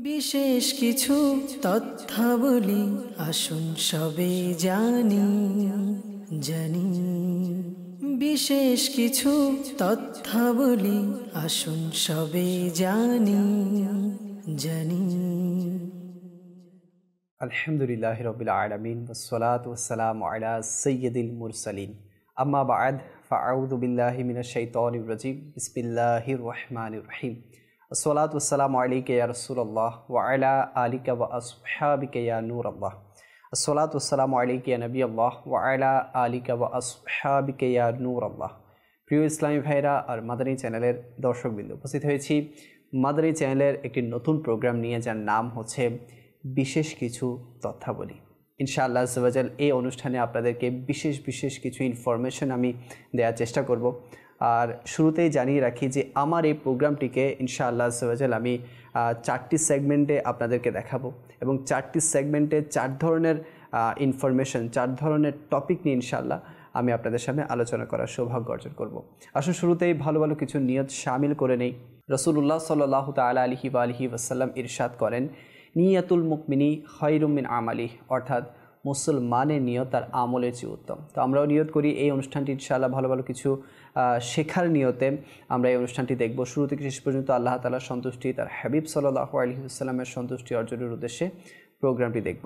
বিশেষ কিছু তথ্যাবলী আসুন সবে জানি জানি বিশেষ কিছু তথ্যাবলী আসুন সবে জানি জানি। আলহামদুলিল্লাহি রাব্বিল আলামিন ওয়াসসালাতু ওয়াসসালামু আলা সাইয়্যিদিল মুরসালিন আম্মা বা'দ ফাআউযু বিল্লাহি মিনাশ শাইতানির রাজিম বিসমিল্লাহির রহমানির রহিম। আসসালাতু ওয়াসসালামু আলাইকা ইয়া রাসূলুল্লাহ ওয়া আলা আলিকা ওয়া আসহাবিকা ইয়া নূরাল্লাহ। আসসালাতু ওয়াসসালামু আলাইকা ইয়া নবিয়াল্লাহ ওয়া আলা আলিকা ওয়া আসহাবিকা ইয়া নূরাল্লাহ। প্রিয় ইসলামী ভাইরা আর মাদানী চ্যানেলের দর্শকবৃন্দ, উপস্থিত হয়েছি মাদানী চ্যানেলের একটি নতুন প্রোগ্রাম নিয়ে, যার নাম হচ্ছে বিশেষ কিছু তথ্যাবলী। ইনশাআল্লাহ আজ্জা ওয়া জাল এই অনুষ্ঠানে আপনাদেরকে বিশেষ কিছু ইনফরমেশন আমি দেওয়ার চেষ্টা করব। আর শুরুতেই জানিয়ে রাখি যে আমার এই প্রোগ্রামটিকে ইনশাআল্লাহ আজ্জা ওয়া জাল আমি 4টি সেগমেন্টে আপনাদেরকে দেখাবো, এবং 4টি সেগমেন্টে 4 ধরনের ইনফরমেশন, 4 ধরনের টপিক নিয়ে ইনশাআল্লাহ আমি আপনাদের সামনে আলোচনা করার সৌভাগ্য অর্জন করব। আসুন শুরুতেই ভালো কিছু নিয়ত শামিল করে নেই। রাসূলুল্লাহ সাল্লাল্লাহু তাআলা আলাইহি ওয়াসাল্লাম ইরশাদ করেন, নিয়াতুল মুমিনি খায়রুম মিন আমালিহ, অর্থাৎ মুসলমানের নিয়ত তার আমলের চেয়ে উত্তম। তো আমরাও নিয়ত করি এই অনুষ্ঠানটি ইনশাআল্লাহ ভালো কিছু শেখার নিয়তে আমরা এই অনুষ্ঠানটি দেখব। শুরু থেকে শেষ পর্যন্ত আল্লাহ তাআলার সন্তুষ্টি, তার হাবিব সাল্লাল্লাহু আলাইহি ওয়াসাল্লামের সন্তুষ্টি অর্জনের উদ্দেশ্যে প্রোগ্রামটি দেখব।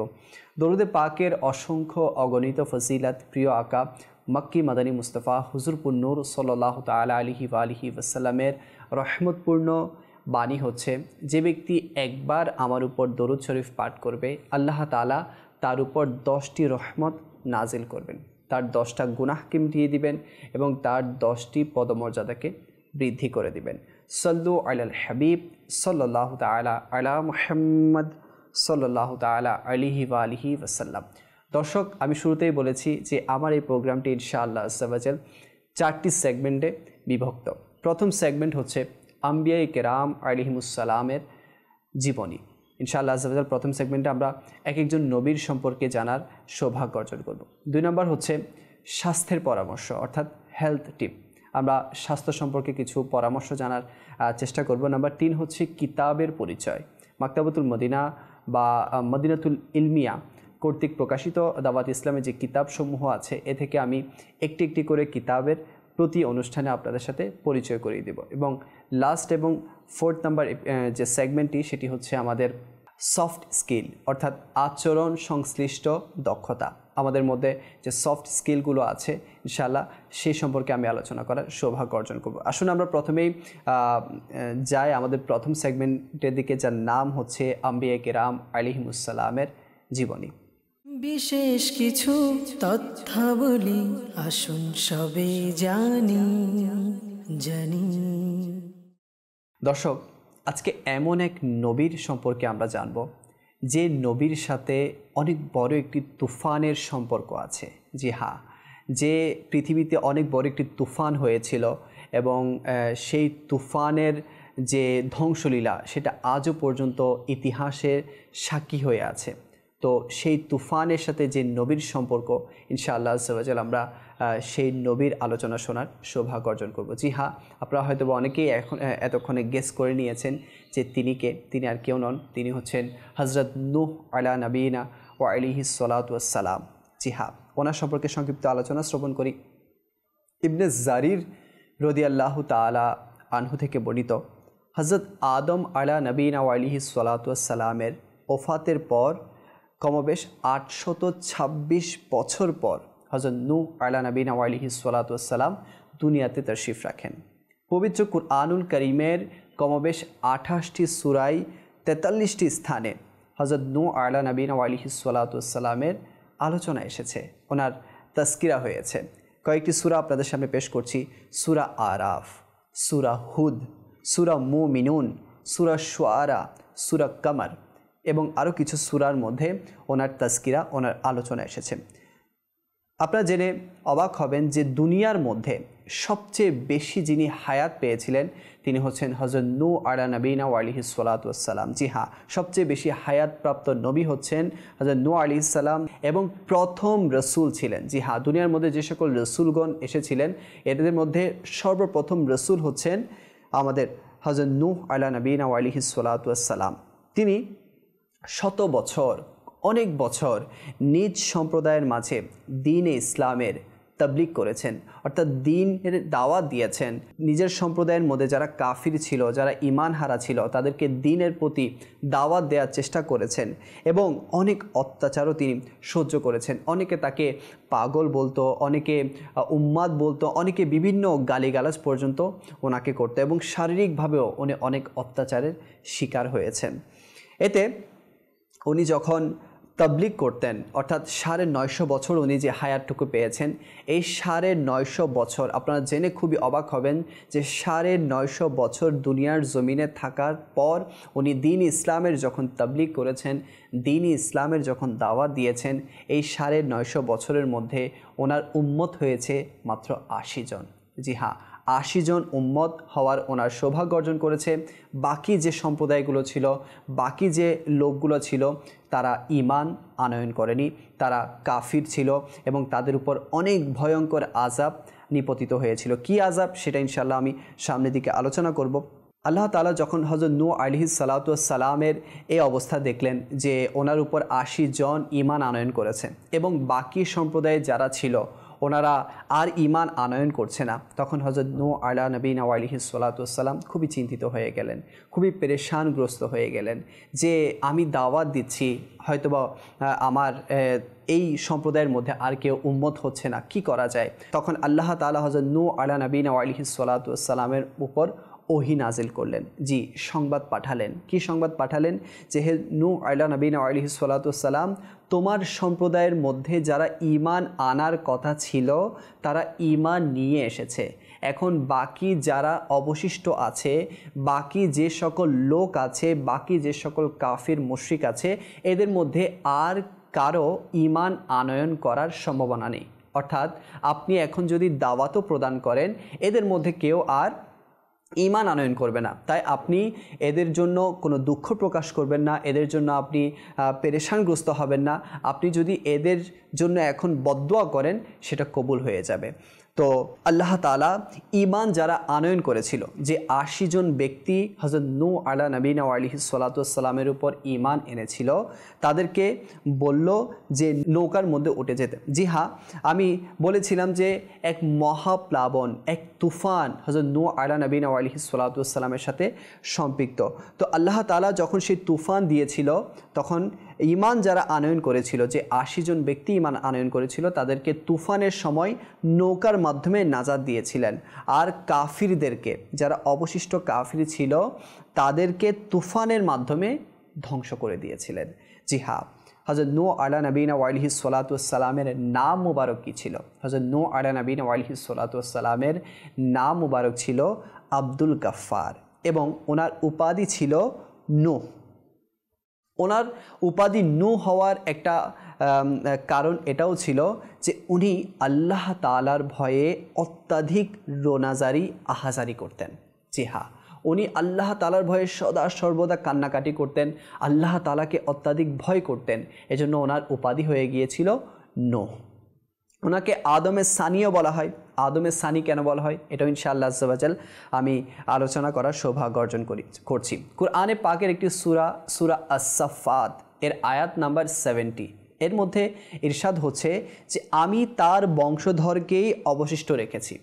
দরুদে পাকের অসংখ্য অগণিত ফজিলত প্রিয় আকা মক্কি মাদানী মুস্তাফা হুজুরপুর নূর সাল্লাল্লাহু তাআলা আলাইহি ওয়াসাল্লামের রহমতপূর্ণ বাণী হচ্ছে, যে ব্যক্তি একবার আমার উপর দরুদ শরীফ পাঠ করবে, আল্লাহ তাআলা তার উপর 10টি রহমত নাজিল করবেন, তার 10টা গুনাহকে মিটিয়ে দিবেন এবং তার 10টি পদমর্যাদাকে বৃদ্ধি করে দিবেন। সাল্লু আলাল হাবিব সাল্লাল্লাহু তাআলা আলা মুহাম্মদ সাল্লাল্লাহু তাআলা আলাইহি ওয়াসাল্লাম। দর্শক, আমি শুরুতেই বলেছি যে আমার এই প্রোগ্রামটি ইনশাআল্লাহ আজ্জা ওয়া জাল 4টি সেগমেন্টে বিভক্ত। প্রথম সেগমেন্ট হচ্ছে আম্বিয়ায়ে কেরাম আলাইহিমুসসালামের জীবনী। ইনশাআল্লাহ আজ্জা ওয়া জাল প্রথম সেগমেন্টে আমরা একজন নবীর সম্পর্কে জানার সৌভাগ্য অর্জন করব। 2 নম্বর হচ্ছে স্বাস্থ্যের পরামর্শ, অর্থাৎ হেলথ টিপ। আমরা স্বাস্থ্য সম্পর্কে কিছু পরামর্শ জানার চেষ্টা করব। নাম্বার 3 হচ্ছে কিতাবের পরিচয়। মাকতাবাতুল মদিনা বা মদিনাতুল ইলমিয়া কর্তৃক প্রকাশিত দাওয়াত ইসলামের যে কিতাবসমূহ আছে, এ থেকে আমি একটি করে কিতাবের প্রতি অনুষ্ঠানে আপনাদের সাথে পরিচয় করিয়ে দেব। এবং লাস্ট এবং 4th নাম্বার যে সেগমেন্টটি, সেটি হচ্ছে আমাদের সফট স্কিল, অর্থাৎ আচরণ সংশ্লিষ্ট দক্ষতা। আমাদের মধ্যে যে সফট স্কিলগুলো আছে ইনশাআল্লাহ সেই সম্পর্কে আমি আলোচনা করার সৌভাগ্য অর্জন করব। আসুন আমরা প্রথমেই যাই আমাদের প্রথম সেগমেন্টের দিকে, যার নাম হচ্ছে আম্বিয়া কেরাম আলাইহিমুসসালামের জীবনী। বিশেষ কিছু তথ্যাবলী আসুন সবে জানি জানি। দর্শক, আজকে এমন এক নবীর সম্পর্কে আমরা জানব, যে নবীর সাথে অনেক বড় একটি তুফানের সম্পর্ক আছে। জি হ্যাঁ, যে পৃথিবীতে অনেক বড় একটি তুফান হয়েছিল এবং সেই তুফানের যে ধ্বংসলীলা, সেটা আজও পর্যন্ত ইতিহাসের সাক্ষী হয়ে আছে। তো সেই তুফানের সাথে যে নবীর সম্পর্ক, ইনশাআল্লাহ আজ্জা ওয়া জাল আমরা সেই নবীর আলোচনা শোনার সৌভাগ্য অর্জন করব। জি হ্যাঁ, আপনারা হয়তো অনেকেই এতক্ষণে গেস করে নিয়েছেন যে তিনি কে। তিনি আর কেউ নন, তিনি হচ্ছেন হযরত নূহ আলা নবীনা ওয়া আলাইহিস সালাতু ওয়াস সালাম। জি হ্যাঁ, ওনার সম্পর্কে সংক্ষিপ্ত আলোচনা শ্রবণ করি। ইবনে জারির রাদিয়াল্লাহু তাআলা আনহু থেকে বর্ণিত, হযরত আদম আলা নবীনা ওয়া আলাইহিস সালাতু ওয়াস সালামের ওফাতের পর কমবেশ 826 বছর পর হযরত নূহ আলা নবীনা ওয়া আলাইহিস সালাতু ওয়াস সালাম দুনিয়াতে তাশরিফ রাখেন। পবিত্র কুরআনুল কারীমের কমবেশ 28টি সূরায় 43টি স্থানে হযরত নূহ আলা নবীনা ওয়া আলাইহিস সালাতু ওয়াস সালামের আলোচনা এসেছে, ওনার তাজকিরা হয়েছে। কয়েকটি সূরা আপনাদের সামনে পেশ করছি। সূরা আরাফ, সূরা হুদ, সূরা মুমিনুন, সূরা শুআরা, সূরা কমর এবং আরও কিছু সূরার মধ্যে ওনার তাজকিরা, ওনার আলোচনা এসেছে। আপনারা জেনে অবাক হবেন যে দুনিয়ার মধ্যে সবচেয়ে বেশি যিনি হায়াত পেয়েছিলেন তিনি হচ্ছেন হযরত নূহ আলা নবীনা ওয়া আলাইহিস সালাতু ওয়াস সালাম। জি হ্যাঁ, সবচেয়ে বেশি হায়াতপ্রাপ্ত নবী হচ্ছেন হযরত নূহ আলাইহিস সালাম এবং প্রথম রসুল ছিলেন। জি হ্যাঁ, দুনিয়ার মধ্যে যে সকল রসুলগণ এসেছিলেন এদের মধ্যে সর্বপ্রথম রসুল হচ্ছেন আমাদের হযরত নূহ আলা নবীনা ওয়া আলাইহিস সালাতু ওয়াস সালাম। তিনি শত বছর, অনেক বছর নিজ সম্প্রদায়ের মাঝে দ্বীনে ইসলামের তাবলীগ করেছেন, অর্থাৎ দ্বীনের দাওয়াত দিয়েছেন। নিজের সম্প্রদায়ের মধ্যে যারা কাফির ছিল, যারা ঈমান হারা ছিল, তাদেরকে দ্বীনের প্রতি দাওয়াত দেওয়ার চেষ্টা করেছেন এবং অনেক অত্যাচারও তিনি সহ্য করেছেন। অনেকে তাকে পাগল বলতো, অনেকে উম্মাদ বলতো, অনেকে বিভিন্ন গালিগালাজ পর্যন্ত ওনাকে করতো এবং শারীরিকভাবেও উনি অনেক অত্যাচারের শিকার হয়েছেন। এতে উনি যখন তাবলীগ করতেন, অর্থাৎ 950 বছর উনি যে হায়াতটুকু পেয়েছেন, এই 950 বছর আপনারা জেনে খুবই অবাক হবেন যে 950 বছর দুনিয়ার জমিনে থাকার পর উনি দ্বীন ইসলামের যখন তাবলীগ করেছেন, দ্বীন ইসলামের যখন দাওয়াত দিয়েছেন, এই 950 বছরের মধ্যে ওনার উম্মত হয়েছে মাত্র 80 জন। জি হ্যাঁ, 80 জন উম্মত হওয়ার ওনার সৌভাগ্য অর্জন করেছে। বাকি যে সম্প্রদায়গুলো ছিল, বাকি যে লোকগুলো ছিল, তারা ঈমান আনয়ন করেনি, তারা কাফির ছিল এবং তাদের উপর অনেক ভয়ঙ্কর আযাব নিপতিত হয়েছিল। কি আযাব সেটা ইনশাআল্লাহ আমি সামনের দিকে আলোচনা করব। আল্লাহ তাআলা যখন হযরত নূহ আলাইহিস সালাতু ওয়াস সালামের এই অবস্থা দেখলেন যে ওনার উপর 80 জন ঈমান আনয়ন করেছে এবং বাকি সম্প্রদায়ে যারা ছিল ওনারা আর ঈমান আনয়ন করছে না, তখন হযরত নূহ আলাইহিস সালাতু ওয়াস সালাম খুবই চিন্তিত হয়ে গেলেন, খুবই পেরেশানগ্রস্ত হয়ে গেলেন যে আমি দাওয়াত দিচ্ছি, হয়তোবা আমার এই সম্প্রদায়ের মধ্যে আর কেউ উম্মত হচ্ছে না, কি করা যায়? তখন আল্লাহ তাআলা হযরত নূহ আলাইহিস সালাতু ওয়াস সালামের উপর ওহী নাজিল করলেন। জি, সংবাদ পাঠালেন। কি সংবাদ পাঠালেন? যে হে নূহ আলাইহিস সালাতু ওয়াস সালাম, তোমার সম্প্রদায়ের মধ্যে যারা ঈমান আনার কথা ছিল তারা ঈমান নিয়ে এসেছে। এখন বাকি যারা অবশিষ্ট আছে, বাকি যে সকল লোক আছে, বাকি যে সকল কাফির মুশরিক আছে, এদের মধ্যে আর কারো ঈমান আনয়ন করার সম্ভাবনা নেই। অর্থাৎ আপনি এখন যদি দাওয়াতও প্রদান করেন, এদের মধ্যে কেউ আর ঈমান আনয়ন করবে না। তাই আপনি এদের জন্য কোনো দুঃখ প্রকাশ করবেন না, এদের জন্য আপনি পেরেশানগ্রস্ত হবেন না। আপনি যদি এদের জন্য এখন বদদুয়া করেন, সেটা কবুল হয়ে যাবে। তো আল্লাহ তাআলা ঈমান যারা আনয়ন করেছিল, যে 80 জন ব্যক্তি হযরত নূহ আলাইহিস সালাতু ওয়াস সালামের উপর ঈমান এনেছিল, তাদেরকে বলল যে নৌকার মধ্যে উঠে যেতে। জি হ্যাঁ, আমি বলেছিলাম যে এক মহাপ্লাবন, এক তুফান হযরত নূহ আলাইহিস সালাতু ওয়াস সালামের সাথে সম্পৃক্ত। তো আল্লাহ তাআলা যখন সেই তুফান দিয়েছিল, তখন ঈমান যারা আনয়ন করেছিল, যে 80 জন ব্যক্তি ঈমান আনয়ন করেছিল, তাদেরকে তুফানের সময় নৌকার মাধ্যমে নাজাত দিয়েছিলেন। আর কাফিরদেরকে, যারা অবশিষ্ট কাফির ছিল, তাদেরকে তুফানের মাধ্যমে ধ্বংস করে দিয়েছিলেন। জি হ্যাঁ, হযরত নূহ আলাইহিস সালাতু ওয়াস সালামের নাম মুবারক কি ছিল? হযরত নূহ আলাইহিস সালাতু ওয়াস সালামের নাম মুবারক ছিল আব্দুল গাফফার এবং ওনার উপাধি ছিল নূহ। ওনার উপাধি নূহ হওয়ার একটা কারণ এটাও ছিল যে উনি আল্লাহ তাআলার ভয়ে অত্যাধিক রোনাজারি আহাজারি করতেন। জি হ্যাঁ, উনি আল্লাহ তাআলার ভয়ে সদা সর্বদা কান্নাকাটি করতেন, আল্লাহ তাআলাকে অত্যাধিক ভয় করতেন। এজন্য ওনার উপাধি হয়ে গিয়েছিল নূহ। ওনাকে আদমের সানিও বলা হয়। আদমের সানি কেন বলা হয়, এটাও ইনশাআল্লাহ আজ্জা ওয়াজাল আমি আলোচনা করার সৌভাগ্য অর্জন করছি। কুরআনে পাকের একটি সূরা আস-সাফফাত এর আয়াত নাম্বার 70, এর মধ্যে ইরশাদ হচ্ছে যে আমি তার বংশধরকেই অবশিষ্ট রেখেছি।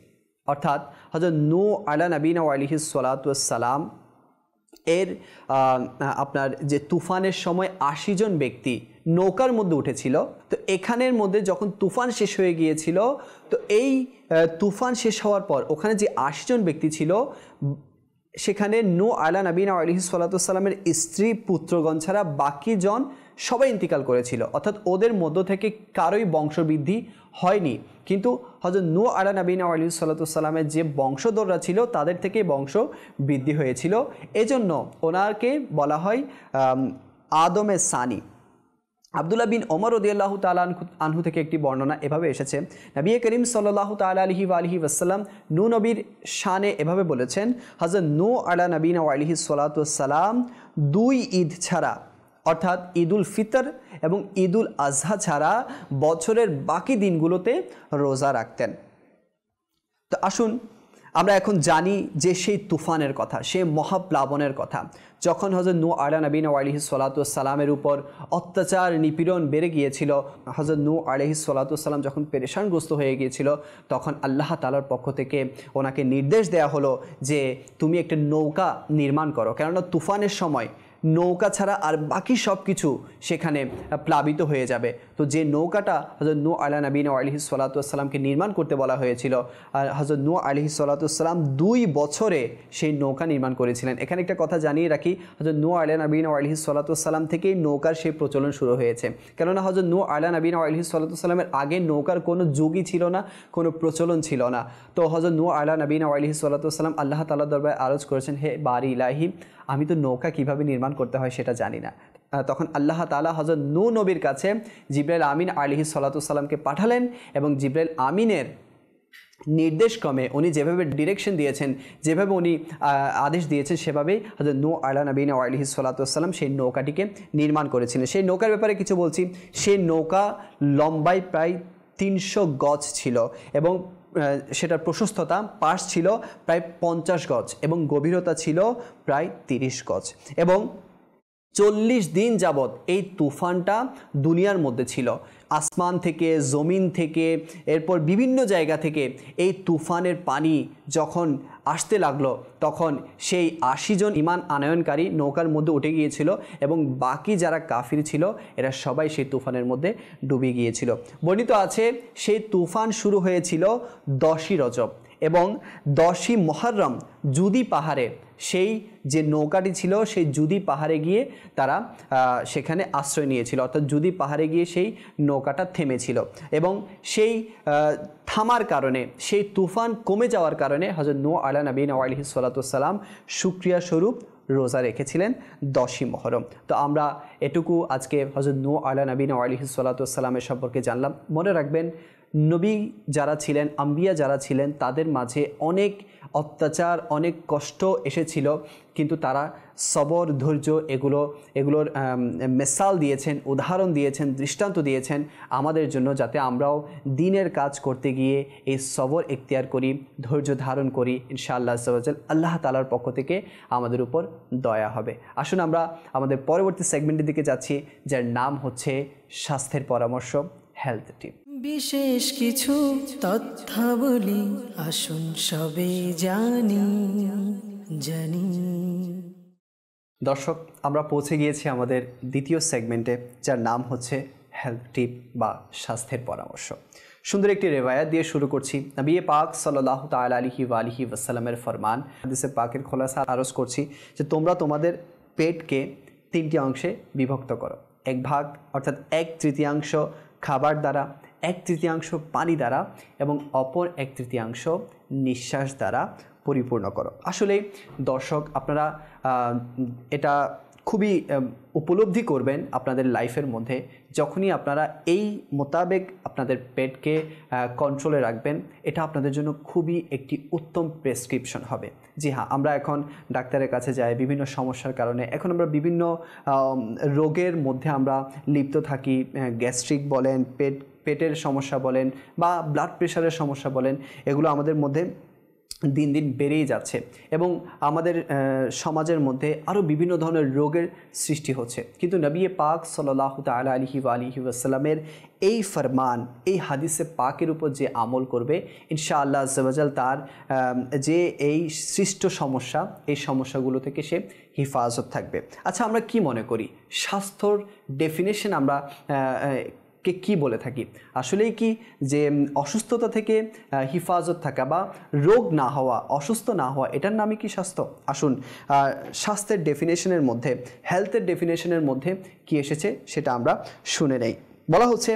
অর্থাৎ হযরত নূহ আলাইহিস সালাতু ওয়াস সালাম এর আপনার যে তুফানের সময় 80 জন ব্যক্তি নৌকার মধ্যে উঠেছিল, তো এখানের মধ্যে যখন তুফান শেষ হয়ে গিয়েছিল, তো এই তুফান শেষ হওয়ার পর ওখানে যে 80 জন ব্যক্তি ছিল, সেখানে নূহ আলাইহিস সালাতু ওয়াস সালামের স্ত্রী পুত্রগণ ছাড়া বাকি জন সবাই ইন্তিকাল করেছিল। অর্থাৎ ওদের মধ্য থেকে কারোই বংশবৃদ্ধি হয়নি, কিন্তু হযরত নূহ আলাইহিস সালাতু ওয়াস সালামের যে বংশধররা ছিল, তাদের থেকে বংশ বৃদ্ধি হয়েছিল। এজন্য ওনাকে বলা হয় আদমের সানি। আব্দুল্লাহ বিন ওমর রাদিয়াল্লাহু তাআলা আনহু থেকে একটি বর্ণনা এভাবে এসেছে, নবী করিম সাল্লাল্লাহু তাআলা আলাইহি ওয়াসাল্লাম নূহ নবীর শানে এভাবে বলেছেন, হযরত নূহ আলাইহিস সালাতু ওয়াস সালাম 2 ঈদ ছাড়া, অর্থাৎ ঈদুল ফিতর এবং ঈদুল আজহা ছাড়া বছরের বাকি দিনগুলোতে রোজা রাখতেন। তো আসুন আমরা এখন জানি যে সেই তুফানের কথা, সেই মহাপ্লাবনের কথা, যখন হযরত নূহ আলাইহিস সালাতু ওয়াস সালামের উপর অত্যাচার নিপীড়ন বেড়ে গিয়েছিল, হযরত নূহ আলাইহিস সালাতু ওয়াস সালাম যখন পেরেশানগ্রস্ত হয়ে গিয়েছিল, তখন আল্লাহ তাআলার পক্ষ থেকে ওনাকে নির্দেশ দেওয়া হলো যে তুমি একটা নৌকা নির্মাণ করো, কেননা তুফানের সময় নৌকা ছাড়া আর বাকি সব কিছু সেখানে প্লাবিত হয়ে যাবে। তো যে নৌকাটা হযরত নূহ আলাইহিস সালাতু ওয়াস সালামকে নির্মাণ করতে বলা হয়েছিল, আর হযরত নূহ আলাইহিস সালাতু ওয়াস সালাম 2 বছরে সেই নৌকা নির্মাণ করেছিলেন। এখানে একটা কথা জানিয়ে রাখি, হযরত নূহ আলাইহিস সালাতু ওয়াস সালাম থেকেই নৌকার সেই প্রচলন শুরু হয়েছে, কেননা হযরত নূহ আলাইহিস সালাতু ওয়াস সালামের আগে নৌকার কোনো যুগই ছিল না, কোনো প্রচলন ছিল না। তো হযরত নূহ আলাইহিস সালাতু ওয়াস সালাম আল্লাহ তাআলার দরবারে আরজ করেছেন, হে বারি ইলাহি, আমি তো নৌকা কিভাবে নির্মাণ করতে হয় সেটা জানি না। তখন আল্লাহ তাআলা হযরত নূহ নবীর কাছে জিবরাইল আমিন আলাইহিস সালাতু ওয়াস সালামকে পাঠালেন, এবং জিবরাইল আমিনের নির্দেশক্রমে উনি যেভাবে ডিরেকশন দিয়েছেন, যেভাবে উনি আদেশ দিয়েছেন, সেভাবেই হযরত নূহ আলাইহিস সালাতু ওয়াস সালাম সেই নৌকাটিকে নির্মাণ করেছিলেন। সেই নৌকার ব্যাপারে কিছু বলছি। সেই নৌকা লম্বায় প্রায় 300 গজ ছিল, এবং সেটার প্রশস্ততা পাশ ছিল প্রায় 50 গজ, এবং গভীরতা ছিল প্রায় 30 গজ, এবং 40 দিন যাবৎ এই তুফানটা দুনিয়ার মধ্যে ছিল। আসমান থেকে, জমিন থেকে, এরপর বিভিন্ন জায়গা থেকে এই তুফানের পানি যখন আসতে লাগলো, তখন সেই 80 জন ঈমান আনয়নকারী নৌকার মধ্যে উঠে গিয়েছিল, এবং বাকি যারা কাফির ছিল এরা সবাই সেই তুফানের মধ্যে ডুবে গিয়েছিল। বর্ণিত আছে সেই তুফান শুরু হয়েছিল 10ই রজব, এবং 10ই মুহররম জুদি পাহাড়ে সেই যে নৌকাটি ছিল সেই জুদি পাহাড়ে গিয়ে তারা সেখানে আশ্রয় নিয়েছিল, অর্থাৎ জুদি পাহাড়ে গিয়ে সেই নৌকাটা থেমেছিল, এবং সেই থামার কারণে, সেই তুফান কমে যাওয়ার কারণে হযরত নূহ আলাইহিস সালাতু ওয়াস সালাম শুকরিয়া স্বরূপ রোজা রেখেছিলেন 10ই মুহররম। তো আমরা এটুকু আজকে হযরত নূহ আলাইহিস সালাতু ওয়াস সালামের সম্পর্কে জানলাম। মনে রাখবেন, নবী যারা ছিলেন, আম্বিয়া যারা ছিলেন, তাদের মাঝে অনেক অত্যাচার, অনেক কষ্ট এসেছিল, কিন্তু তারা সবর, ধৈর্য এগুলোর মিসাল দিয়েছেন, উদাহরণ দিয়েছেন, দৃষ্টান্ত দিয়েছেন আমাদের জন্য, যাতে আমরাও দ্বীনের কাজ করতে গিয়ে এই সবর এখতিয়ার করি, ধৈর্য ধারণ করি। ইনশাআল্লাহ আজ্জা ওয়া জাল আল্লাহ তাআলার পক্ষ থেকে আমাদের উপর দয়া হবে। আসুন আমরা আমাদের পরবর্তী সেগমেন্টের দিকে যাচ্ছি, যার নাম হচ্ছে স্বাস্থ্যের পরামর্শ, হেলথ টিপ। বিশেষ কিছু তথ্যাবলী আসুন সবে জানি। দর্শক, আমরা পৌঁছে গিয়েছি আমাদের দ্বিতীয় সেগমেন্টে, যার নাম হচ্ছে হেলথ টিপ বা স্বাস্থ্যের পরামর্শ। সুন্দর একটি রেওয়ায়াত দিয়ে শুরু করছি। নবী পাক সাল্লাল্লাহু তাআলা আলাইহি ওয়া আলিহি ওয়াসাল্লামের ফরমান, হাদিসে পাকের খোলাসা আরজ করছি যে তোমরা তোমাদের পেটকে 3টি অংশে বিভক্ত করো। 1 ভাগ অর্থাৎ 1/3 খাবার দ্বারা, 1/3 পানি দ্বারা, এবং অপর 1/3 নিঃশ্বাস দ্বারা পরিপূর্ণ করো। আসলে দর্শক, আপনারা এটা খুবই উপলব্ধি করবেন আপনাদের লাইফের মধ্যে, যখনই আপনারা এই মোতাবেক আপনাদের পেটকে কন্ট্রোলে রাখবেন। এটা আপনাদের জন্য খুবই একটি উত্তম প্রেসক্রিপশন হবে। জি হ্যাঁ, আমরা এখন ডাক্তারের কাছে যাই বিভিন্ন সমস্যার কারণে। এখন আমরা বিভিন্ন রোগের মধ্যে আমরা লিপ্ত থাকি। গ্যাস্ট্রিক বলেন, পেটের সমস্যা বলেন, বা ব্লাড প্রেশারের সমস্যা বলেন, এগুলো আমাদের মধ্যে দিন দিন বেড়েই যাচ্ছে, এবং আমাদের সমাজের মধ্যে আরও বিভিন্ন ধরনের রোগের সৃষ্টি হচ্ছে। কিন্তু নবী পাক সাল্লাল্লাহু তাআলা আলাইহি ওয়া আলিহি ওয়াসাল্লামের এই ফরমান, এই হাদিসে পাকের উপর যে আমল করবে, ইনশাআল্লাহ আজ্জা ওয়া জাল তার যে এই সৃষ্ট সমস্যা, এই সমস্যাগুলো থেকে সে হিফাজত থাকবে। আচ্ছা, আমরা কি মনে করি স্বাস্থ্যর ডেফিনেশন আমরা কি বলে থাকি? আসলেই কি যে অসুস্থতা থেকে হিফাজত থাকা বা রোগ না হওয়া, অসুস্থ না হওয়া, এটার নামই কি স্বাস্থ্য? আসুন স্বাস্থ্যের ডেফিনেশনের মধ্যে, হেলথের ডেফিনেশনের মধ্যে কি এসেছে সেটা আমরা শুনে নেই। বলা হচ্ছে,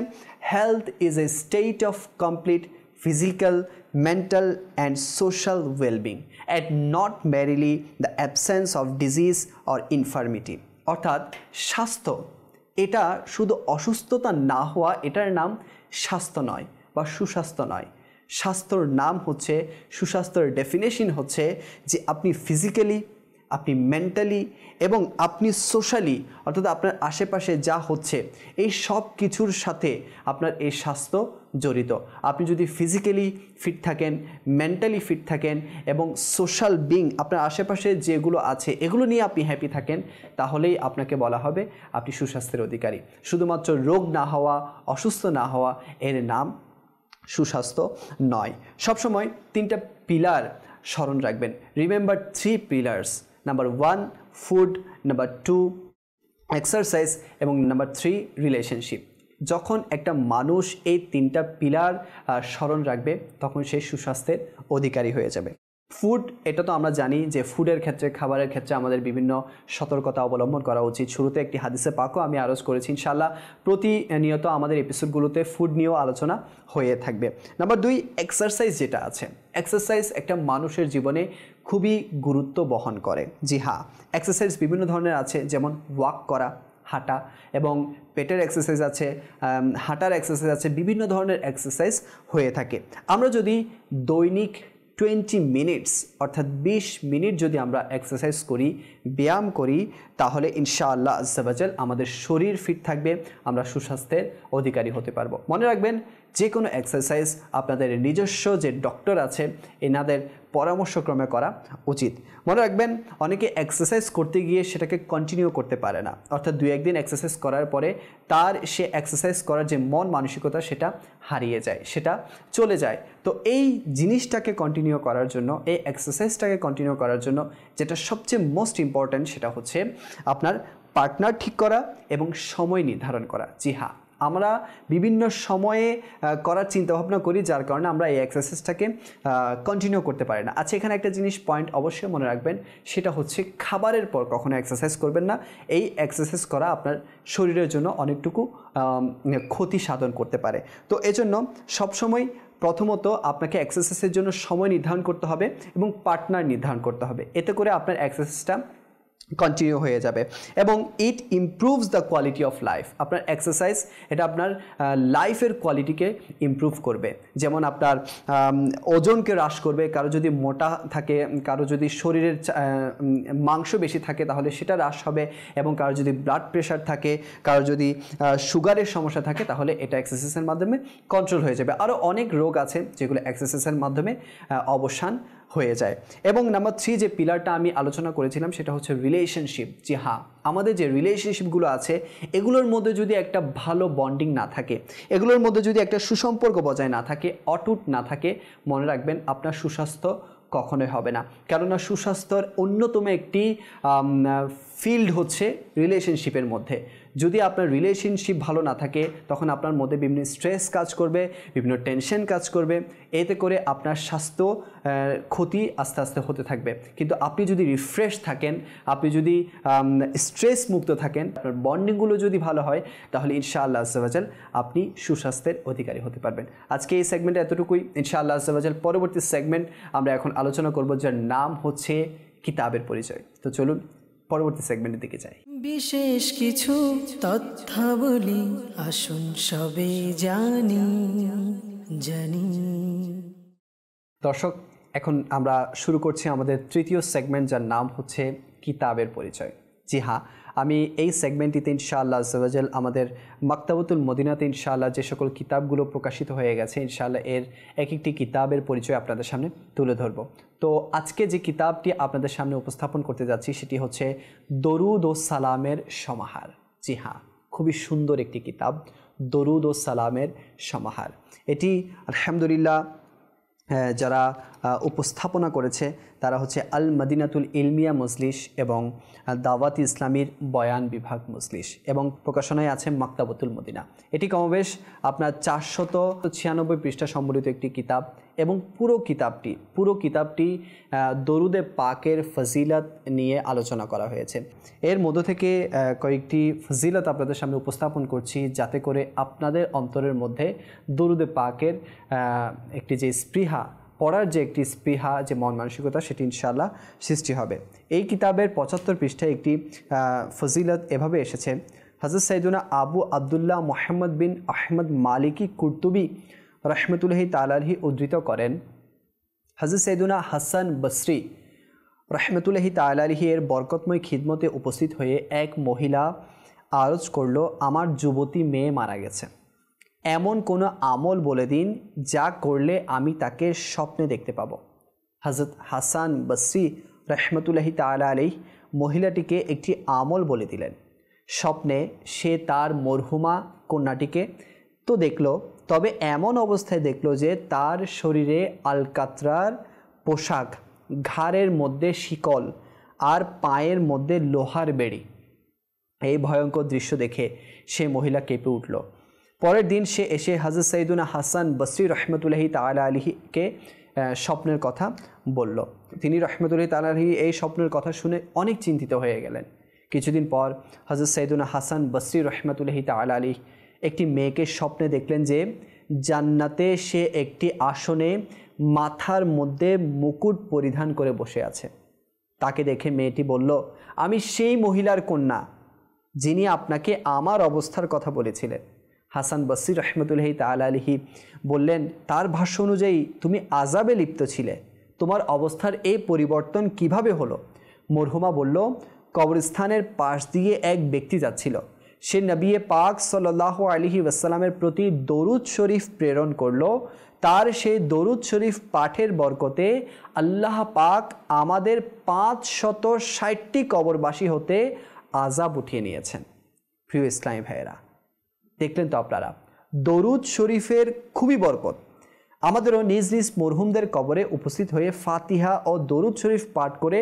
health is a state of complete physical, mental and social well-being and not merely the absence of disease or infirmity। অর্থাৎ স্বাস্থ্য এটা শুধু অসুস্থতা না হওয়া, এটার নাম স্বাস্থ্য নয় বা সুস্বাস্থ্য নয়। স্বাস্থ্যর নাম হচ্ছে, সুস্বাস্থ্যের ডেফিনেশন হচ্ছে যে আপনি ফিজিক্যালি, আপনি মেন্টালি এবং আপনি সোশ্যালি, অর্থাৎ আপনার আশেপাশে যা হচ্ছে এই সব কিছুর সাথে আপনার এই স্বাস্থ্য জড়িত। আপনি যদি ফিজিক্যালি ফিট থাকেন, মেন্টালি ফিট থাকেন এবং সোশ্যাল বিং আপনার আশেপাশে যেগুলো আছে এগুলো নিয়ে আপনি হ্যাপি থাকেন, তাহলেই আপনাকে বলা হবে আপনি সুস্বাস্থ্যের অধিকারী। শুধুমাত্র রোগ না হওয়া, অসুস্থ না হওয়া এর নাম সুস্বাস্থ্য নয়। সবসময় 3টা পিলার স্মরণ রাখবেন। Remember 3 pillars. Number 1 food, number 2 exercise এবং নাম্বার 3 রিলেশনশিপ। যখন একটা মানুষ এই 3টা পিলার স্মরণ রাখবে তখন সে সুস্বাস্থ্যের অধিকারী হয়ে যাবে। ফুড, এটা তো আমরা জানি যে ফুডের ক্ষেত্রে, খাবারের ক্ষেত্রে আমাদের বিভিন্ন সতর্কতা অবলম্বন করা উচিত। শুরুতে একটি হাদিসে পাকও আমি আরজ করেছি। ইনশাআল্লাহ প্রতিনিয়ত আমাদের এপিসোডগুলোতে ফুড নিয়েও আলোচনা হয়ে থাকবে। নাম্বার 2 এক্সারসাইজ যেটা আছে, এক্সারসাইজ একটা মানুষের জীবনে খুবই গুরুত্ব বহন করে। জি হ্যাঁ, এক্সারসাইজ বিভিন্ন ধরনের আছে, যেমন ওয়াক করা, হাঁটা, এবং পেটের এক্সারসাইজ আছে, হাঁটার এক্সারসাইজ আছে, বিভিন্ন ধরনের এক্সারসাইজ হয়ে থাকে। আমরা যদি দৈনিক 20 মিনিটস অর্থাৎ 20 মিনিট যদি আমরা এক্সারসাইজ করি, ব্যায়াম করি, তাহলে ইনশাআল্লাহ আজ্জাওয়াজাল আমাদের শরীর ফিট থাকবে, আমরা সুস্বাস্থ্যের অধিকারী হতে পারবো। মনে রাখবেন, যে কোনো এক্সারসাইজ আপনাদের নিজস্ব যে ডক্টর আছে এনাদের পরামর্শক্রমে করা উচিত। মনে রাখবেন, অনেকে এক্সারসাইজ করতে গিয়ে সেটাকে কন্টিনিউ করতে পারে না, অর্থাৎ 2-1 দিন এক্সারসাইজ করার পরে তার সে এক্সারসাইজ করার যে মন মানসিকতা সেটা হারিয়ে যায়, সেটা চলে যায়। তো এই জিনিসটাকে কন্টিনিউ করার জন্য, এই এক্সারসাইজটাকে কন্টিনিউ করার জন্য যেটা সবচেয়ে মোস্ট ইম্পর্ট্যান্ট সেটা হচ্ছে আপনার পার্টনার ঠিক করা এবং সময় নির্ধারণ করা। জি হ্যাঁ, আমরা বিভিন্ন সময়ে করার চিন্তাভাবনা করি, যার কারণে আমরা এই এক্সারসাইজটাকে কন্টিনিউ করতে পারি না। আচ্ছা, এখানে একটা জিনিস পয়েন্ট অবশ্যই মনে রাখবেন, সেটা হচ্ছে খাবারের পর কখনো এক্সারসাইজ করবেন না। এই এক্সারসাইজ করা আপনার শরীরের জন্য অনেকটুকু ক্ষতি সাধন করতে পারে। তো এজন্য সবসময় প্রথমত আপনাকে এক্সারসাইজের জন্য সময় নির্ধারণ করতে হবে এবং পার্টনার নির্ধারণ করতে হবে। এতে করে আপনার এক্সারসাইজটা কন্টিনিউ হয়ে যাবে এবং it improves the quality of life. আপনার এক্সারসাইজ এটা আপনার লাইফের কোয়ালিটিকে ইমপ্রুভ করবে। যেমন আপনার ওজনকে হ্রাস করবে, কারো যদি মোটা থাকে, কারো যদি শরীরের মাংস বেশি থাকে তাহলে সেটা হ্রাস হবে, এবং কারো যদি ব্লাড প্রেশার থাকে, কারো যদি সুগারের সমস্যা থাকে, তাহলে এটা এক্সারসাইজের মাধ্যমে কন্ট্রোল হয়ে যাবে। আরও অনেক রোগ আছে যেগুলো এক্সারসাইজের মাধ্যমে অবসান হয়ে যায়। এবং নাম্বার 3 যে পিলারটা আমি আলোচনা করেছিলাম সেটা হচ্ছে রিলেশনশিপ। জি হ্যাঁ, আমাদের যে রিলেশনশিপগুলো আছে এগুলোর মধ্যে যদি একটা ভালো বন্ডিং না থাকে, এগুলোর মধ্যে যদি একটা সুসম্পর্ক বজায় না থাকে, অটুট না থাকে, মনে রাখবেন আপনার সুস্বাস্থ্য কখনোই হবে না। কেননা সুস্বাস্থ্যের অন্যতম একটি ফিল্ড হচ্ছে রিলেশনশিপের মধ্যে। যদি আপনার রিলেশনশিপ ভালো না থাকে তখন আপনার মধ্যে বিভিন্ন স্ট্রেস কাজ করবে, বিভিন্ন টেনশন কাজ করবে, এতে করে আপনার স্বাস্থ্য ক্ষতি আস্তে আস্তে হতে থাকবে। কিন্তু আপনি যদি রিফ্রেশ থাকেন, আপনি যদি স্ট্রেস মুক্ত থাকেন, আপনার বন্ডিংগুলো যদি ভালো হয়, তাহলে ইনশাআল্লাহ আজ্জাওয়াজাল আপনি সুস্বাস্থ্যের অধিকারী হতে পারবেন। আজকে এই সেগমেন্টে এতটুকুই। ইনশাআল্লাহ আজ্জাওয়াজাল পরবর্তী সেগমেন্ট আমরা এখন আলোচনা করব, যার নাম হচ্ছে কিতাবের পরিচয়। তো চলুন পরবর্তী সেগমেন্টের দিকে যাই। বিশেষ কিছু তথ্যাবলী আসুন সবে জানি। দর্শক, এখন আমরা শুরু করছি আমাদের তৃতীয় সেগমেন্ট, যার নাম হচ্ছে কিতাবের পরিচয়। জি হ্যাঁ, আমি এই সেগমেন্টটিতে ইনশাআল্লাহ আজ্জাওয়াজাল আমাদের মাকতাবাতুল মদিনাতে ইনশাআল্লাহ যে সকল কিতাবগুলো প্রকাশিত হয়ে গেছে, ইনশাআল্লাহ এর এক একটি কিতাবের পরিচয় আপনাদের সামনে তুলে ধরব। তো আজকে যে কিতাবটি আপনাদের সামনে উপস্থাপন করতে যাচ্ছি সেটি হচ্ছে দরুদ ও সালামের সমাহার। জি হ্যাঁ, খুবই সুন্দর একটি কিতাব, দরুদ ও সালামের সমাহার। এটি আলহামদুলিল্লাহ যারা উপস্থাপনা করেছে তারা হচ্ছে আল মদিনাতুল ইলমিয়া মজলিস এবং দাওয়াত ইসলামীর বয়ান বিভাগ মজলিস, এবং প্রকাশনায় আছে মাকতাবাতুল মদিনা। এটি কমবেশ আপনার 496 পৃষ্ঠা সম্বলিত একটি কিতাব, এবং পুরো কিতাবটি দরুদে পাকের ফজিলত নিয়ে আলোচনা করা হয়েছে। এর মধ্য থেকে কয়েকটি ফজিলত আপনাদের সামনে উপস্থাপন করছি, যাতে করে আপনাদের অন্তরের মধ্যে দরুদে পাকের একটি যে স্পৃহা, পড়ার যে একটি স্পৃহা, যে মন মানসিকতা, সেটি ইনশাআল্লাহ সৃষ্টি হবে। এই কিতাবের 75 পৃষ্ঠায় একটি ফজিলত এভাবে এসেছে। হযরত সাইয়্যিদুনা আবু আবদুল্লাহ মুহাম্মদ বিন আহমদ মালিকি কুরতুবী রাহমাতুল্লাহি তাআলা আলাইহি উদ্ধৃত করেন, হযরত সাইয়্যিদুনা হাসান বসরি রহমতুল্লাহি তাআলা আলাইহি এর বরকতময় খিদমতে উপস্থিত হয়ে এক মহিলা আরজ করল, আমার যুবতী মেয়ে মারা গেছে, এমন কোনো আমল বলে দিন যা করলে আমি তাকে স্বপ্নে দেখতে পাবো। হযরত হাসান বসরি রহমতুল্লাহি তাআলা আলাইহি মহিলাটিকে একটি আমল বলে দিলেন। স্বপ্নে সে তার মরহুমা কন্যাটিকে তো দেখল, তবে এমন অবস্থায় দেখল যে তার শরীরে আলকাতরার পোশাক, ঘাড়ের মধ্যে শিকল আর পায়ের মধ্যে লোহার বেড়ি। এই ভয়ঙ্কর দৃশ্য দেখে সে মহিলা কেঁপে উঠল। পরের দিন সে এসে হযরত সৈয়দুনা হাসান বসরি রহমতুল্লাহি তাআলা আলাইহিকে স্বপ্নের কথা বলল। তিনি রহমতুল্লাহি তাআলা আলাইহি এই স্বপ্নের কথা শুনে অনেক চিন্তিত হয়ে গেলেন। কিছুদিন পর হযরত সৈয়দুনা হাসান বসরি রহমতুল্লাহি তাআলা আলাইহি একটি মেয়েকে স্বপ্নে দেখলেন যে জান্নাতে সে একটি আসনে মাথার মধ্যে মুকুট পরিধান করে বসে আছে। তাকে দেখে মেয়েটি বলল, আমি সেই মহিলার কন্যা যিনি আপনাকে আমার অবস্থার কথা বলেছিলেন। হাসান বসরি রহমতুল্লাহি তাআলা আলাইহি বললেন, তার ভাষ্য অনুযায়ী তুমি আযাবে লিপ্ত ছিলে, তোমার অবস্থার এই পরিবর্তন কিভাবে হলো? মরহুমা বলল, কবরস্থানের পাশ দিয়ে এক ব্যক্তি যাচ্ছিল। সে নবী পাক সাল্লাল্লাহু আলাইহি ওয়াসাল্লামের প্রতি দরুদ শরীফ প্রেরণ করলো। তার সেই দরুদ শরীফ পাঠের বরকতে আল্লাহ পাক আমাদের 560টি কবরবাসী হতে আযাব উঠিয়ে নিয়েছেন। প্রিয় ইসলামী ভাইয়েরা, দেখলেন তো আপনারা, দরুদ শরীফের খুবই বরকত। আমাদেরও নিজ নিজ মরহুমদের কবরে উপস্থিত হয়ে ফাতিহা ও দরুদ শরীফ পাঠ করে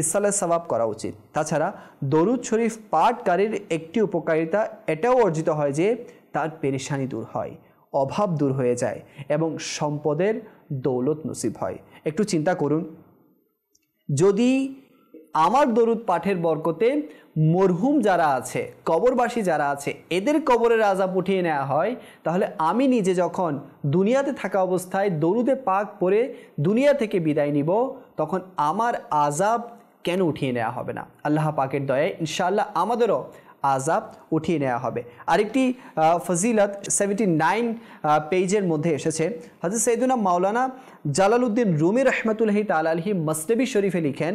ইসলালে সওয়াব করা উচিত। তাছাড়া দরুদ শরীফ পাঠকারীর একটি উপকারিতা এটাও অর্জিত হয় যে তার পেরেশানি দূর হয়, অভাব দূর হয়ে যায় এবং সম্পদের দৌলত নসিব হয়। একটু চিন্তা করুন, যদি আমার দরুদ পাঠের বরকতে মরহুম যারা আছে, কবরবাসী যারা আছে, এদের কবরের আযাব উঠিয়ে নেওয়া হয়, তাহলে আমি নিজে যখন দুনিয়াতে থাকা অবস্থায় দরুদে পাক পড়ে দুনিয়া থেকে বিদায় নিব, তখন আমার আযাব কেন উঠিয়ে নেওয়া হবে না? আল্লাহ পাকের দয়ায় ইনশাআল্লাহ আমাদেরও আযাব উঠিয়ে নেওয়া হবে। আরেকটি ফজিলত 79 পেজের মধ্যে এসেছে। হযরত সৈয়দুনা মাওলানা জালালউদ্দিন রুমি রহমতুল্লাহি তাআলা আলাইহি মসনবী শরীফে লিখেন,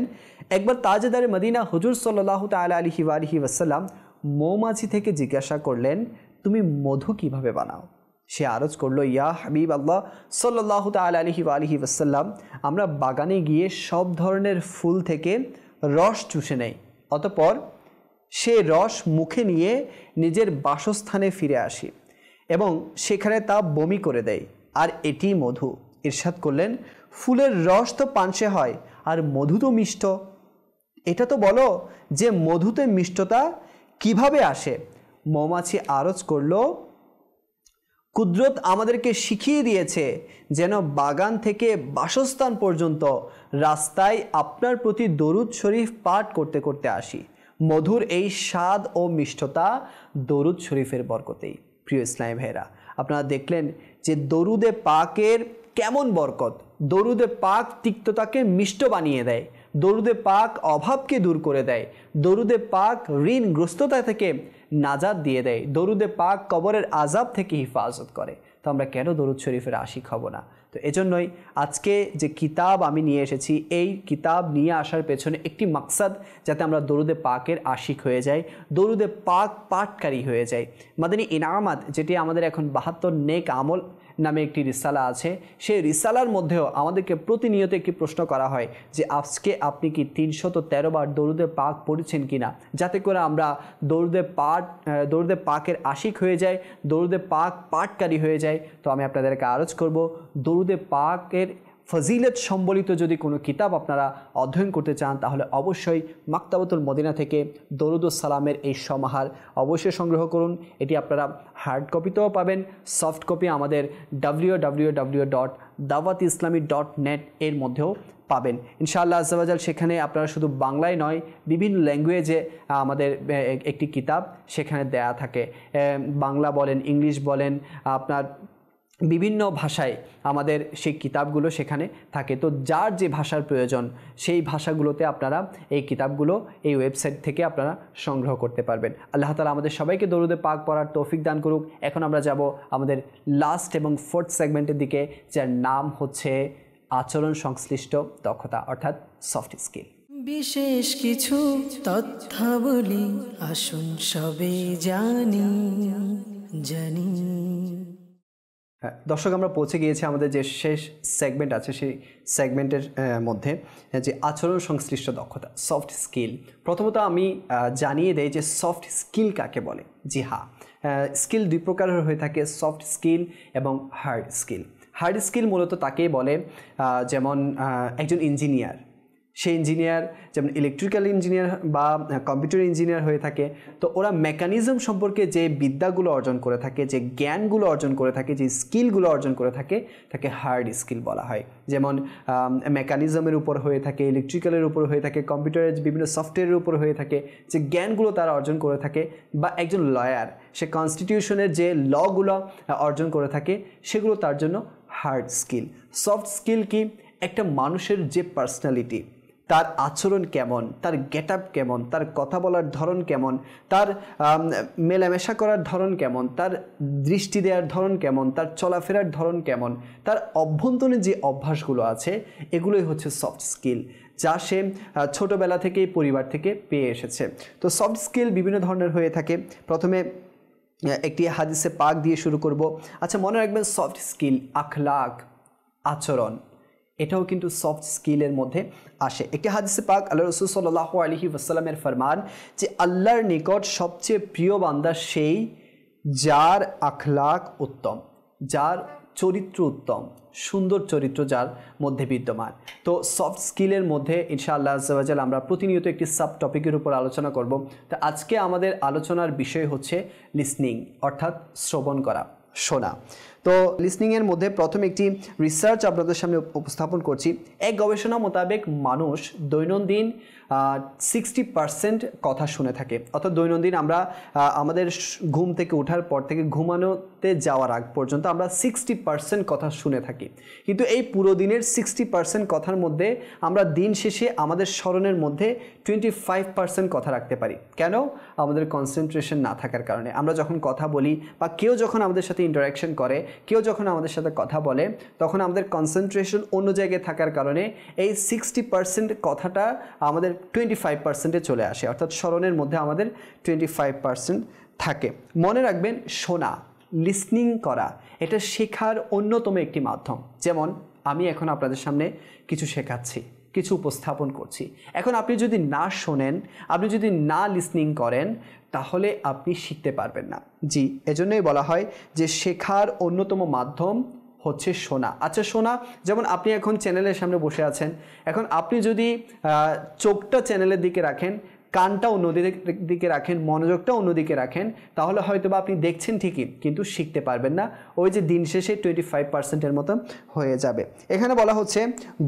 একবার তাজদারে মদিনা হুজুর সাল্লাল্লাহু তাআলা আলাইহি ওয়া আলিহি ওয়াসাল্লাম মৌমাছি থেকে জিজ্ঞাসা করলেন, তুমি মধু কিভাবে বানাও? সে আরজ করলো, ইয়া হাবিব আল্লাহ সাল্লাল্লাহু তাআলা আলাইহি ওয়া আলিহি ওয়াসাল্লাম, আমরা বাগানে গিয়ে সব ধরনের ফুল থেকে রস চুষে নেই, অতঃপর সে রস মুখে নিয়ে নিজের বাসস্থানে ফিরে আসি এবং সেখানে তা বমি করে দেয়, আর এটি মধু। ইরশাদ করলেন, ফুলের রস তো পানসে হয় আর মধু তো মিষ্ট, এটা তো বলো যে মধুতে মিষ্টতা কিভাবে আসে? মৌমাছি আরজ করল, কুদরত আমাদেরকে শিখিয়ে দিয়েছে যেন বাগান থেকে বাসস্থান পর্যন্ত রাস্তায় আপনার প্রতি দরুদ শরীফ পাঠ করতে করতে আসি। মধুর এই স্বাদ ও মিষ্টতা দরুদ শরীফের বরকতেই। প্রিয় ইসলামী ভাইরা, আপনারা দেখলেন যে দরুদে পাকের কেমন বরকত। দরুদে পাক তিক্ততাকে মিষ্ট বানিয়ে দেয়, দরুদে পাক অভাবকে দূর করে দেয়, দরুদে পাক ঋণগ্রস্ততা থেকে নাজাত দিয়ে দেয়, দরুদে পাক কবরের আযাব থেকে হিফাজত করে। তো আমরা কেন দরুদ শরীফের আশিক হব না? তো এজন্যই আজকে যে কিতাব আমি নিয়ে এসেছি, এই কিতাব নিয়ে আসার পেছনে একটি মাকসাদ, যাতে আমরা দরুদে পাকের আশিক হয়ে যাই, দরুদে পাক পাঠকারী হয়ে যাই। মাদানী ইনামাত, যেটি আমাদের এখন 72 নেক আমল নামে একটি রিসালা আছে, সেই রিসালার মধ্যেও আমাদেরকে প্রতিনিয়ত একটি প্রশ্ন করা হয় যে আজকে আপনি কি 313 বার দরুদে পাক পড়েছেন কিনা, যাতে করে আমরা দরুদে পাকের আশিক হয়ে যাই, দরুদে পাক পাঠকারী হয়ে যাই। তো আমি আপনাদেরকে আরজ করব, দরুদে পাকের ফজিলত সম্বলিত যদি কোনো কিতাব আপনারা অধ্যয়ন করতে চান, তাহলে অবশ্যই মাকতাবাতুল মদিনা থেকে দরুদুস সালামের এই সমাহার অবশ্যই সংগ্রহ করুন। এটি আপনারা হার্ড কপিতেও পাবেন, সফট কপি আমাদের www.dawatislami.net এর মধ্যেও পাবেন ইনশাআল্লাহ আজ্জা ওয়া জাল। সেখানে আপনারা শুধু বাংলায় নয়, বিভিন্ন ল্যাঙ্গুয়েজে আমাদের একটি কিতাব সেখানে দেয়া থাকে। বাংলা বলেন, ইংলিশ বলেন, আপনার বিভিন্ন ভাষায় আমাদের সেই কিতাবগুলো সেখানে থাকে। তো যার যে ভাষার প্রয়োজন সেই ভাষাগুলোতে আপনারা এই কিতাবগুলো এই ওয়েবসাইট থেকে আপনারা সংগ্রহ করতে পারবেন। আল্লাহ তাআলা আমাদের সবাইকে দরুদে পাক পড়ার তৌফিক দান করুক। এখন আমরা যাব আমাদের লাস্ট এবং ফোর্থ সেগমেন্টের দিকে, যার নাম হচ্ছে আচরণ সংশ্লিষ্ট দক্ষতা, অর্থাৎ সফট স্কিল। বিশেষ কিছু তথ্যাবলী আসুন সবে জানি। দর্শক, আমরা পৌঁছে গিয়েছি আমাদের যে শেষ সেগমেন্ট আছে সেই সেগমেন্টের মধ্যে, যে আচরণ সংশ্লিষ্ট দক্ষতা, সফট স্কিল। প্রথমত আমি জানিয়ে দেই যে সফট স্কিল কাকে বলে। জি হ্যাঁ, স্কিল দুই প্রকারের হয়ে থাকে, সফট স্কিল এবং হার্ড স্কিল। হার্ড স্কিল মূলত তাকেই বলে যেমন একজন ইঞ্জিনিয়ার, সেই ইঞ্জিনিয়ার যেমন ইলেকট্রিক্যাল ইঞ্জিনিয়ার বা কম্পিউটার ইঞ্জিনিয়ার হয়ে থাকে, তো ওরা মেকানিজম সম্পর্কে যে বিদ্যাগুলো অর্জন করে থাকে, যে জ্ঞানগুলো অর্জন করে থাকে, যে স্কিলগুলো অর্জন করে থাকে, তাকে হার্ড স্কিল বলা হয়। যেমন মেকানিজমের উপর হয়ে থাকে, ইলেকট্রিক্যালের উপর হয়ে থাকে, কম্পিউটারের বিভিন্ন সফটওয়্যারের উপর হয়ে থাকে, যে জ্ঞানগুলো তারা অর্জন করে থাকে। বা একজন লয়ার, সে কনস্টিটিউশনের যে লগুলো অর্জন করে থাকে, সেগুলো তার জন্য হার্ড স্কিল। সফট স্কিল কি? একটা মানুষের যে পার্সোনালিটি, তার আচরণ কেমন, তার গেট আপ কেমন, তার কথা বলার ধরন কেমন, তার মেলামেশা করার ধরন কেমন, তার দৃষ্টি দেওয়ার ধরন কেমন, তার চলাফেরার ধরন কেমন, তার অভ্যন্তরীণ যে অভ্যাসগুলো আছে, এগুলোই হচ্ছে সফট স্কিল, যা সে ছোটোবেলা থেকেই পরিবার থেকে পেয়ে এসেছে। তো সফট স্কিল বিভিন্ন ধরনের হয়ে থাকে। প্রথমে একটি হাদিসে পাক দিয়ে শুরু করব। আচ্ছা, মনে রাখবেন সফট স্কিল, আখলাক, আচরণ, এটাও কিন্তু সফট স্কিলের মধ্যে আসে। একটি হাদিসে পাক আল্লাহ রাসূল সাল্লাল্লাহু আলাইহি ওয়াসাল্লামের ফরমান যে আল্লাহর নিকট সবচেয়ে প্রিয় বান্দা সেই যার আখলাক উত্তম, যার চরিত্র উত্তম, সুন্দর চরিত্র যার মধ্যে বিদ্যমান। তো সফট স্কিলের মধ্যে ইনশাআল্লাহ আজ্জা ওয়া জাল আমরা প্রতিনিয়ত একটি সাব টপিকের উপর আলোচনা করব। তো আজকে আমাদের আলোচনার বিষয় হচ্ছে লিসনিং, অর্থাৎ শ্রবণ করা, শোনা। তো লিসনিংয়ের মধ্যে প্রথম একটি রিসার্চ আপনাদের সামনে উপস্থাপন করছি। এক গবেষণা মোতাবেক মানুষ দৈনন্দিন 60% কথা শুনে থাকে। অর্থাৎ দৈনন্দিন আমরা আমাদের ঘুম থেকে ওঠার পর থেকে ঘুমানোতে যাওয়ার আগ পর্যন্ত আমরা 60% কথা শুনে থাকি। কিন্তু এই পুরো দিনের 60% কথার মধ্যে আমরা দিন শেষে আমাদের স্মরণের মধ্যে 25% কথা রাখতে পারি। কেন? আমাদের কনসেন্ট্রেশন না থাকার কারণে। আমরা যখন কথা বলি বা কেউ যখন আমাদের সাথে ইন্টারাকশন করে, কেউ যখন আমাদের সাথে কথা বলে, তখন আমাদের কনসেন্ট্রেশন অন্য জায়গায় থাকার কারণে এই 60% কথাটা আমাদের 25%-এ চলে আসে। অর্থাৎ স্মরণের মধ্যে আমাদের 25% থাকে। মনে রাখবেন, শোনা, লিসনিং করা, এটা শেখার অন্যতম একটি মাধ্যম। যেমন আমি এখন আপনাদের সামনে কিছু শেখাচ্ছি, কিছু উপস্থাপন করছি। এখন আপনি যদি না শোনেন, আপনি যদি না লিসনিং করেন, তাহলে আপনি শিখতে পারবেন না। জি, এজন্যই বলা হয় যে শেখার অন্যতম মাধ্যম হচ্ছে শোনা। আচ্ছা, শোনা, যেমন আপনি এখন চ্যানেলের সামনে বসে আছেন, এখন আপনি যদি চোখটা চ্যানেলের দিকে রাখেন, কানটা অন্যদিকে রাখেন, মনোযোগটা অন্যদিকে রাখেন, তাহলে হয়তো বা আপনি দেখছেন ঠিকই, কিন্তু শিখতে পারবেন না। ওই যে দিন শেষে 25%-এর মতো হয়ে যাবে। এখানে বলা হচ্ছে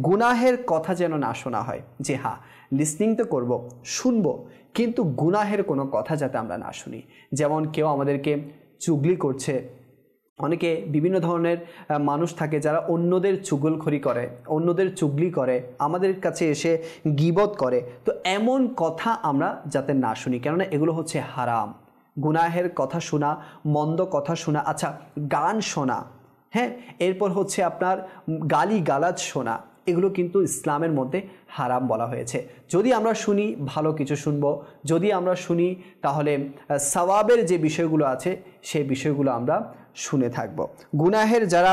গুনাহের কথা যেন না শোনা হয়। যে হ্যাঁ, লিসনিং তো করব, শুনবো, কিন্তু গুনাহের কোনো কথা যাতে আমরা না শুনি। যেমন কেউ আমাদেরকে চুগলি করছে, অনেকে বিভিন্ন ধরনের মানুষ থাকে যারা অন্যদের চুগলখড়ি করে, অন্যদের চুগলি করে, আমাদের কাছে এসে গীবত করে। তো এমন কথা আমরা যাতে না শুনি, কেননা এগুলো হচ্ছে হারাম। গুনাহের কথা শোনা, মন্দ কথা শোনা, আচ্ছা গান শোনা, হ্যাঁ, এরপর হচ্ছে আপনার গালিগালাজ শোনা, এগুলো কিন্তু ইসলামের মধ্যে হারাম বলা হয়েছে। যদি আমরা শুনি, ভালো কিছু শুনবো, যদি আমরা শুনি তাহলে সওয়াবের যে বিষয়গুলো আছে সেই বিষয়গুলো আমরা শুনে থাকব। গুনাহের যারা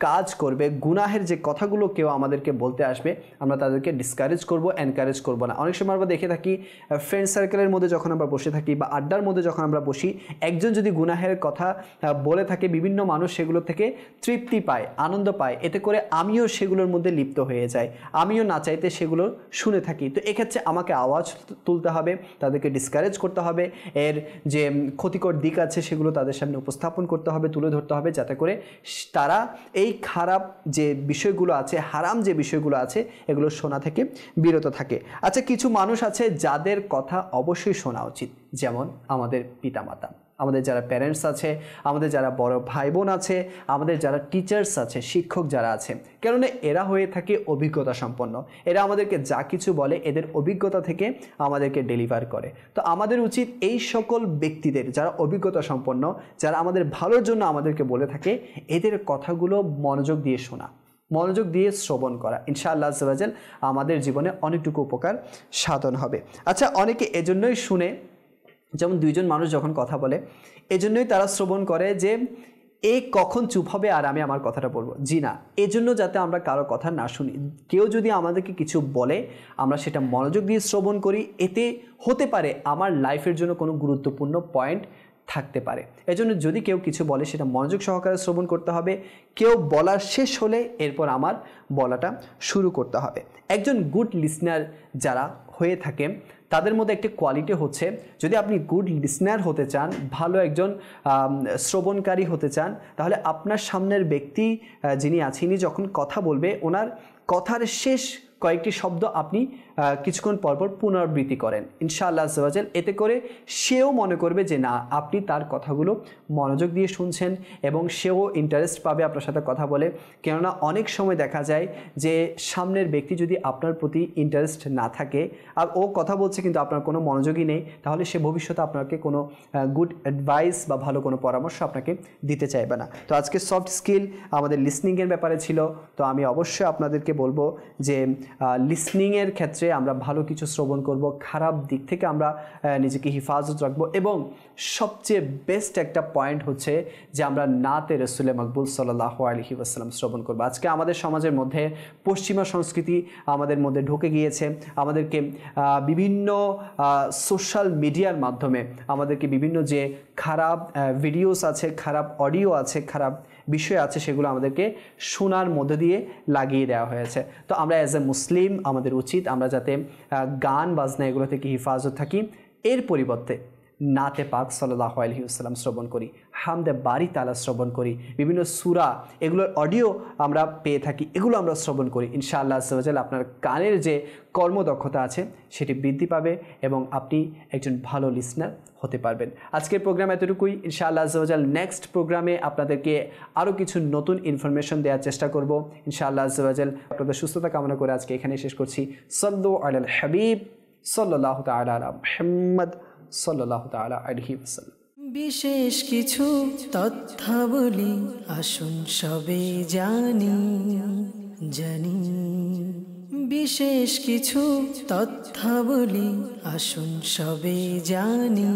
কাজ করবে, গুনাহের যে কথাগুলো কেউ আমাদেরকে বলতে আসবে, আমরা তাদেরকে ডিসকারেজ করব, এনকারেজ করব না। অনেক সময় আমরা দেখে থাকি ফ্রেন্ড সার্কেলের মধ্যে যখন আমরা বসে থাকি বা আড্ডার মধ্যে যখন আমরা বসি, একজন যদি গুনাহের কথা বলে থাকে, বিভিন্ন মানুষ সেগুলো থেকে তৃপ্তি পায়, আনন্দ পায়, এতে করে আমিও সেগুলোর মধ্যে লিপ্ত হয়ে যাই, আমিও না চাইতে সেগুলো শুনে থাকি। তো এক্ষেত্রে আমাকে আওয়াজ তুলতে হবে, তাদেরকে ডিসকারেজ করতে হবে, এর যে ক্ষতিকর দিক আছে সেগুলো তাদের সামনে উপস্থাপন করতে হবে, তুলে ধরতে হবে, যাতে করে তারা এই খারাপ যে বিষয়গুলো আছে, হারাম যে বিষয়গুলো আছে, এগুলো শোনা থেকে বিরত থাকে। আচ্ছা, কিছু মানুষ আছে যাদের কথা অবশ্যই শোনা উচিত, যেমন আমাদের পিতামাতা, আমাদের যারা প্যারেন্টস আছে, আমাদের যারা বড় ভাই বোন আছে, আমাদের যারা টিচার্স আছে, শিক্ষক যারা আছে, কেননা এরা হয়ে থাকে অভিজ্ঞতা সম্পন্ন। এরা আমাদেরকে যা কিছু বলে এদের অভিজ্ঞতা থেকে আমাদেরকে ডেলিভার করে। তো আমাদের উচিত এই সকল ব্যক্তিদের, যারা অভিজ্ঞতা সম্পন্ন, যারা আমাদের ভালোর জন্য আমাদেরকে বলে থাকে, এদের কথাগুলো মনোযোগ দিয়ে শোনা, মনোযোগ দিয়ে শ্রবণ করা, ইনশাআল্লাহ আজ্জা ওয়া জাল আমাদের জীবনে অনেকটুকু উপকার সাধন হবে। আচ্ছা, অনেকে এজন্যই শুনে, যেমন দুইজন মানুষ যখন কথা বলে এজন্যই তারা শ্রবণ করে যে এ কখন চুপ হবে আর আমি আমার কথাটা বলবো। জি না, এজন্য যাতে আমরা কারো কথা না শুনি। কেউ যদি আমাদেরকে কিছু বলে আমরা সেটা মনোযোগ দিয়ে শ্রবণ করি, এতে হতে পারে আমার লাইফের জন্য কোনো গুরুত্বপূর্ণ পয়েন্ট থাকতে পারে। এজন্য যদি কেউ কিছু বলে সেটা মনোযোগ সহকারে শ্রবণ করতে হবে। কেউ বলার শেষ হলে এরপর আমার বলাটা শুরু করতে হবে। একজন গুড লিসনার যারা হয়ে থাকে তাদের মধ্যে একটি কোয়ালিটি হচ্ছে, যদি আপনি গুড লিসনার হতে চান, ভালো একজন শ্রবণকারী হতে চান, তাহলে আপনার সামনের ব্যক্তি যিনি আছেন যখন কথা বলবে ওনার কথার শেষ কয়েকটি শব্দ আপনি কিছুক্ষণ পরপর পুনরাবৃত্তি করেন, ইনশাআল্লাহ আজ্জা ওয়া জাল। এতে করে সেও মনে করবে যে না, আপনি তার কথাগুলো মনোযোগ দিয়ে শুনছেন এবং সেও ইন্টারেস্ট পাবে আপনার সাথে কথা বলে। কেননা অনেক সময় দেখা যায় যে সামনের ব্যক্তি যদি আপনার প্রতি ইন্টারেস্ট না থাকে আর ও কথা বলছে কিন্তু আপনার কোনো মনোযোগই নেই, তাহলে সে ভবিষ্যতে আপনাকে কোনো গুড অ্যাডভাইস বা ভালো কোনো পরামর্শ আপনাকে দিতে চাইবে না। তো আজকে সফট স্কিল আমাদের লিসনিংয়ের ব্যাপারে ছিল। তো আমি অবশ্যই আপনাদেরকে বলবো যে লিসনিংয়ের ক্ষেত্রে আমরা ভালো কিছু শ্রবণ করব, খারাপ দিক থেকে আমরা নিজেকে হিফাজত রাখবো, এবং সবচেয়ে বেস্ট একটা পয়েন্ট হচ্ছে যে আমরা নাতে রসুলে মকবুল সাল্লাল্লাহু আলাইহি ওয়াসাল্লাম শ্রবণ করবো। আজকে আমাদের সমাজের মধ্যে পশ্চিমা সংস্কৃতি আমাদের মধ্যে ঢুকে গিয়েছে, আমাদেরকে বিভিন্ন সোশ্যাল মিডিয়ার মাধ্যমে আমাদেরকে বিভিন্ন যে খারাপ ভিডিওস আছে, খারাপ অডিও আছে, খারাপ বিষয় আছে, সেগুলো আমাদেরকে শোনার মধ্যে দিয়ে লাগিয়ে দেওয়া হয়েছে। তো আমরা অ্যাজ এ মুসলিম আমাদের উচিত আমরা যাতে গান বাজনা এগুলো থেকে হিফাজত থাকি, এর পরিবর্তে নাতে পাক সাল্লাল্লাহু আলাইহি ওয়াসাল্লাম শ্রবণ করি, হামদে বারি তাআলা শ্রবণ করি, বিভিন্ন সূরা এগুলোর অডিও আমরা পেয়ে থাকি, এগুলো আমরা শ্রবণ করি। ইনশাআল্লাহ আজ্জা ওয়া জাল আপনার কানের যে কর্মদক্ষতা আছে সেটি বৃদ্ধি পাবে এবং আপনি একজন ভালো লিসনার হতে পারবেন। আজকের প্রোগ্রাম এতটুকুই। ইনশাআল্লাহ আজ্জা ওয়া জাল নেক্সট প্রোগ্রামে আপনাদেরকে আরও কিছু নতুন ইনফরমেশন দেওয়ার চেষ্টা করব ইনশাআল্লাহ আজ্জা ওয়া জাল। আপনাদের সুস্থতা কামনা করে আজকে এখানে শেষ করছি। সাল্লু আলাল হাবিব সাল্লাল্লাহু তাআলা আলা মুহাম্মদ সাল্লাল্লাহু তাআলা আলাইহি ওয়াসাল্লাম। বিশেষ কিছু তথ্যাবলী আসুন সবে জানি, বিশেষ কিছু তথ্যাবলী আসুন সবে জানি।